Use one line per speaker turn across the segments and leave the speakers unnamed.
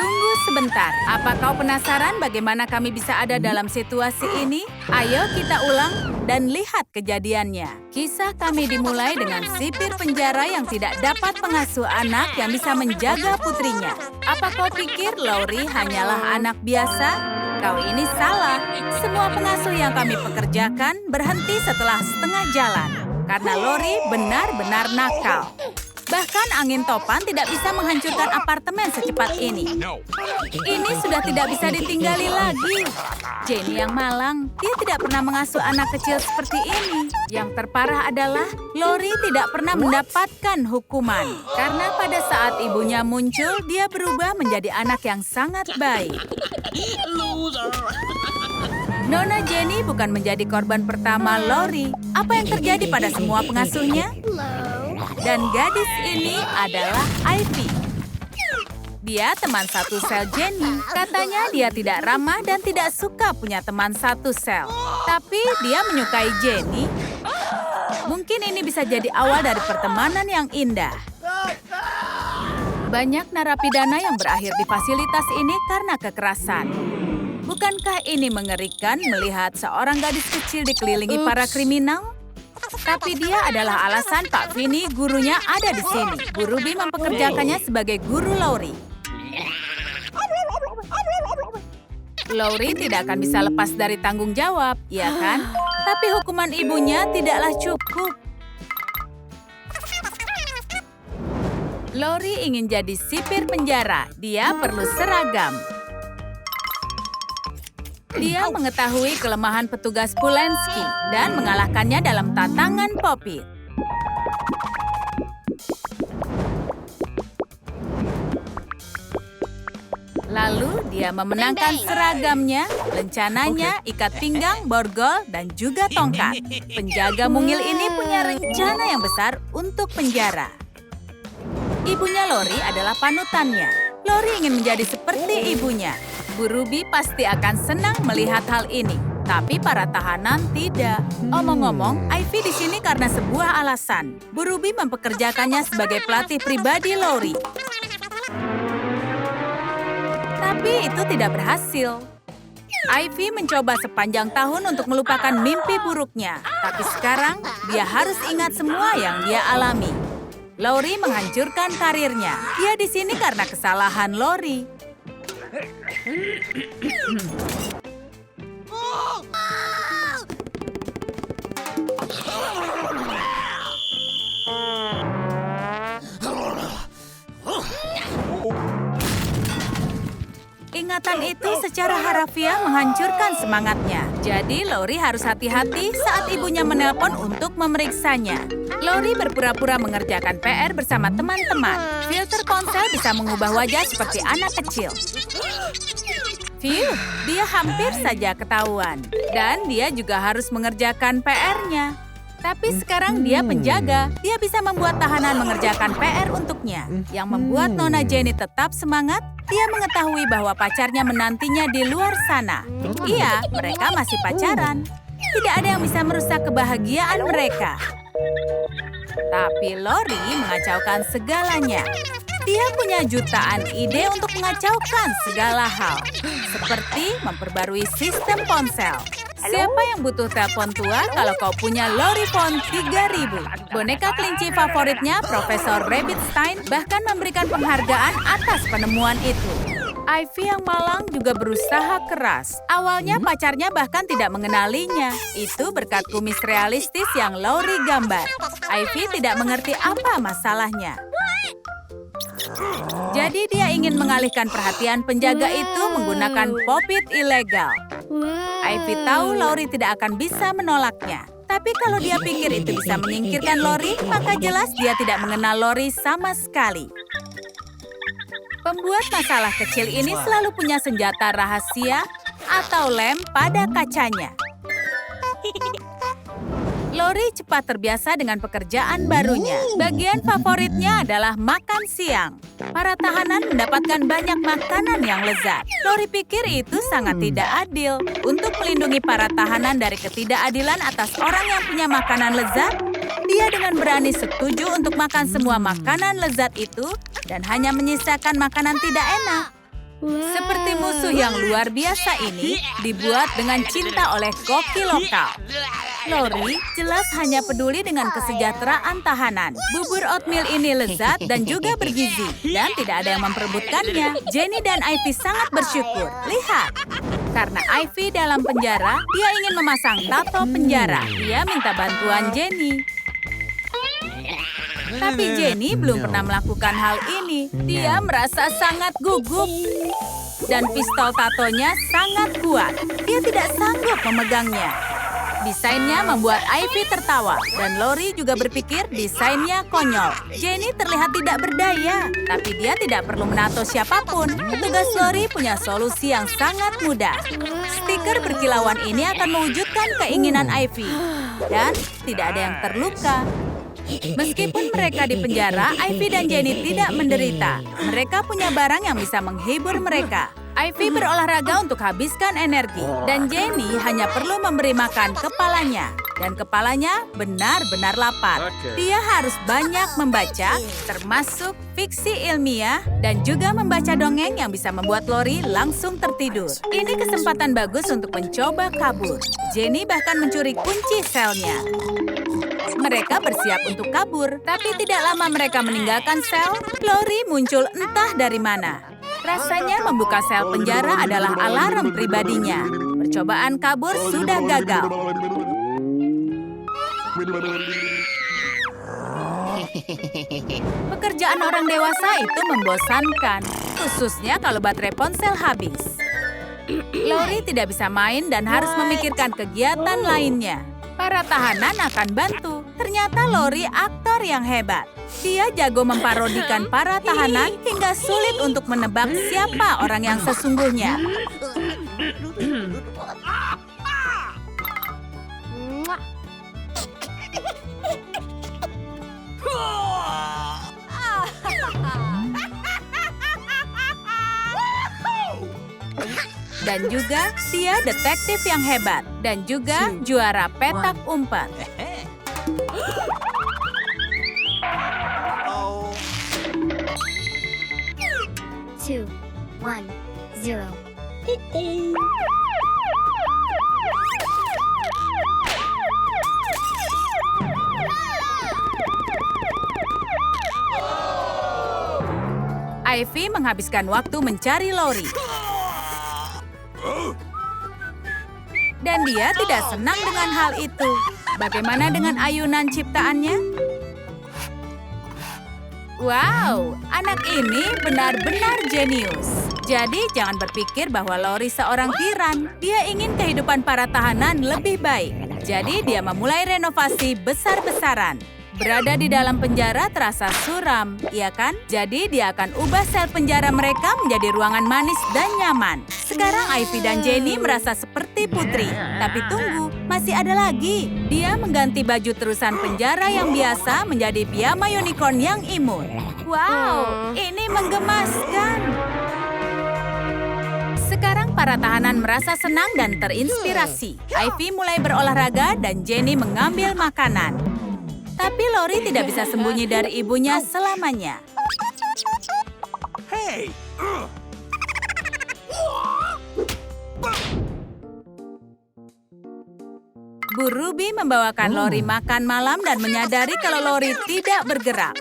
Tunggu sebentar. Apa kau penasaran bagaimana kami bisa ada dalam situasi ini? Ayo kita ulang dan lihat kejadiannya. Kisah kami dimulai dengan sipir penjara yang tidak dapat mengasuh anak yang bisa menjaga putrinya. Apa kau pikir Laurie hanyalah anak biasa? Kau ini salah. Semua pengasuh yang kami pekerjakan berhenti setelah setengah jalan. Karena Laurie benar-benar nakal. Bahkan angin topan tidak bisa menghancurkan apartemen secepat ini. Ini sudah tidak bisa ditinggali lagi. Jenny yang malang, dia tidak pernah mengasuh anak kecil seperti ini. Yang terparah adalah Laurie tidak pernah mendapatkan hukuman. Karena pada saat ibunya muncul, dia berubah menjadi anak yang sangat baik. Nona Jenny bukan menjadi korban pertama Laurie. Apa yang terjadi pada semua pengasuhnya? Dan gadis ini adalah Ivy. Dia teman satu sel Jenny. Katanya dia tidak ramah dan tidak suka punya teman satu sel. Tapi dia menyukai Jenny. Mungkin ini bisa jadi awal dari pertemanan yang indah. Banyak narapidana yang berakhir di fasilitas ini karena kekerasan. Bukankah ini mengerikan melihat seorang gadis kecil dikelilingi para kriminal? Tapi dia adalah alasan Pak Vinny gurunya ada di sini. Bu Ruby mempekerjakannya sebagai guru Laurie. Laurie tidak akan bisa lepas dari tanggung jawab, ya kan? Tapi hukuman ibunya tidaklah cukup. Laurie ingin jadi sipir penjara. Dia perlu seragam. Dia mengetahui kelemahan petugas Pulansky dan mengalahkannya dalam tantangan Poppy. Lalu dia memenangkan seragamnya, lencananya, ikat pinggang, borgol, dan juga tongkat. Penjaga mungil ini punya rencana yang besar untuk penjara. Ibunya Laurie adalah panutannya. Laurie ingin menjadi seperti ibunya. Bu Ruby pasti akan senang melihat hal ini, tapi para tahanan tidak. Omong-omong, Ivy di sini karena sebuah alasan. Bu Ruby mempekerjakannya sebagai pelatih pribadi Laurie. Tapi itu tidak berhasil. Ivy mencoba sepanjang tahun untuk melupakan mimpi buruknya, tapi sekarang dia harus ingat semua yang dia alami. Laurie menghancurkan karirnya. Dia di sini karena kesalahan Laurie. Ingatan itu secara harafiah menghancurkan semangatnya. Jadi Laurie harus hati-hati saat ibunya menelpon untuk memeriksanya. Laurie berpura-pura mengerjakan PR bersama teman-teman. Filter ponsel bisa mengubah wajah seperti anak kecil. Phew, dia hampir saja ketahuan. Dan dia juga harus mengerjakan PR-nya. Tapi sekarang dia penjaga. Dia bisa membuat tahanan mengerjakan PR untuknya. Yang membuat Nona Jenny tetap semangat, dia mengetahui bahwa pacarnya menantinya di luar sana. Iya, mereka masih pacaran. Tidak ada yang bisa merusak kebahagiaan mereka. Tapi Laurie mengacaukan segalanya. Dia punya jutaan ide untuk mengacaukan segala hal. Seperti memperbarui sistem ponsel. Siapa yang butuh telepon tua kalau kau punya Laurie Phone 3000? Boneka kelinci favoritnya Profesor Rabbitstein bahkan memberikan penghargaan atas penemuan itu. Ivy yang malang juga berusaha keras. Awalnya pacarnya bahkan tidak mengenalinya. Itu berkat kumis realistis yang Laurie gambar. Ivy tidak mengerti apa masalahnya. Jadi dia ingin mengalihkan perhatian penjaga itu menggunakan pop-it ilegal. Ivy tahu Laurie tidak akan bisa menolaknya. Tapi kalau dia pikir itu bisa menyingkirkan Laurie, maka jelas dia tidak mengenal Laurie sama sekali. Pembuat masalah kecil ini selalu punya senjata rahasia atau lem pada kacanya. Laurie cepat terbiasa dengan pekerjaan barunya. Bagian favoritnya adalah makan siang. Para tahanan mendapatkan banyak makanan yang lezat. Laurie pikir itu sangat tidak adil. Untuk melindungi para tahanan dari ketidakadilan atas orang yang punya makanan lezat, dia dengan berani setuju untuk makan semua makanan lezat itu dan hanya menyisakan makanan tidak enak. Seperti musuh yang luar biasa ini dibuat dengan cinta oleh koki lokal. Lori jelas hanya peduli dengan kesejahteraan tahanan. Bubur oatmeal ini lezat dan juga bergizi. Dan tidak ada yang memperebutkannya. Jenny dan Ivy sangat bersyukur. Lihat. Karena Ivy dalam penjara, dia ingin memasang tato penjara. Dia minta bantuan Jenny. Tapi Jenny belum pernah melakukan hal ini. Dia merasa sangat gugup. Dan pistol tatonya sangat kuat. Dia tidak sanggup memegangnya. Desainnya membuat Ivy tertawa, dan Lori juga berpikir desainnya konyol. Jenny terlihat tidak berdaya, tapi dia tidak perlu menato siapapun. Petugas Lori punya solusi yang sangat mudah. Stiker berkilauan ini akan mewujudkan keinginan Ivy, dan tidak ada yang terluka. Meskipun mereka di penjara, Ivy dan Jenny tidak menderita. Mereka punya barang yang bisa menghibur mereka. Ivy berolahraga untuk habiskan energi, dan Jenny hanya perlu memberi makan kepalanya. Dan kepalanya benar-benar lapar. Dia harus banyak membaca, termasuk fiksi ilmiah, dan juga membaca dongeng yang bisa membuat Lori langsung tertidur. Ini kesempatan bagus untuk mencoba kabur. Jenny bahkan mencuri kunci selnya. Mereka bersiap untuk kabur, tapi tidak lama mereka meninggalkan sel, Lori muncul entah dari mana. Rasanya membuka sel penjara adalah alarm pribadinya. Percobaan kabur sudah gagal. Pekerjaan orang dewasa itu membosankan, khususnya kalau baterai ponsel habis. Lori tidak bisa main dan harus memikirkan kegiatan lainnya. Para tahanan akan bantu. Ternyata Lori aktor yang hebat. Dia jago memparodikan para tahanan hingga sulit untuk menebak siapa orang yang sesungguhnya. Dan juga dia detektif yang hebat. Dan juga juara petak umpet.
2, 1, 0.
Ivy menghabiskan waktu mencari Lori. Dan dia tidak senang dengan hal itu. Bagaimana dengan ayunan ciptaannya? Wow, anak ini benar-benar jenius. Jadi jangan berpikir bahwa Lori seorang tiran. Dia ingin kehidupan para tahanan lebih baik. Jadi dia memulai renovasi besar-besaran. Berada di dalam penjara terasa suram, iya kan? Jadi dia akan ubah sel penjara mereka menjadi ruangan manis dan nyaman. Sekarang Ivy dan Jenny merasa seperti putri. Tapi tunggu, masih ada lagi. Dia mengganti baju terusan penjara yang biasa menjadi piyama unicorn yang imut. Wow, ini menggemaskan. Sekarang para tahanan merasa senang dan terinspirasi. Ivy mulai berolahraga dan Jenny mengambil makanan. Tapi Lori tidak bisa sembunyi dari ibunya selamanya. Bu Ruby membawakan Lori makan malam dan menyadari kalau Lori tidak bergerak.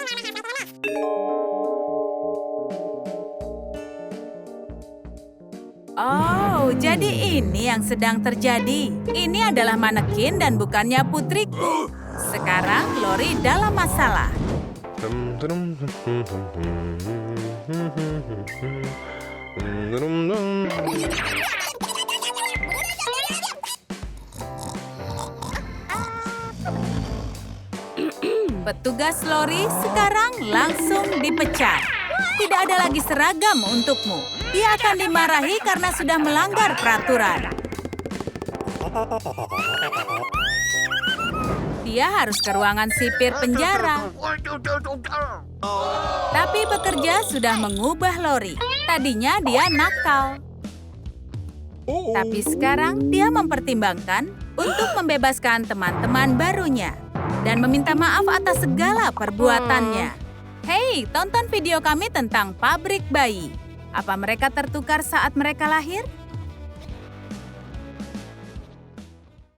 Oh, jadi ini yang sedang terjadi. Ini adalah manekin dan bukannya putriku. Sekarang Lori dalam masalah. Petugas Lori sekarang langsung dipecat. Tidak ada lagi seragam untukmu. Dia akan dimarahi karena sudah melanggar peraturan. Dia harus ke ruangan sipir penjara. Tapi pekerja sudah mengubah Lori. Tadinya dia nakal. Tapi sekarang dia mempertimbangkan untuk membebaskan teman-teman barunya. Dan meminta maaf atas segala perbuatannya. Hei, tonton video kami tentang pabrik bayi. Apa mereka tertukar saat mereka lahir?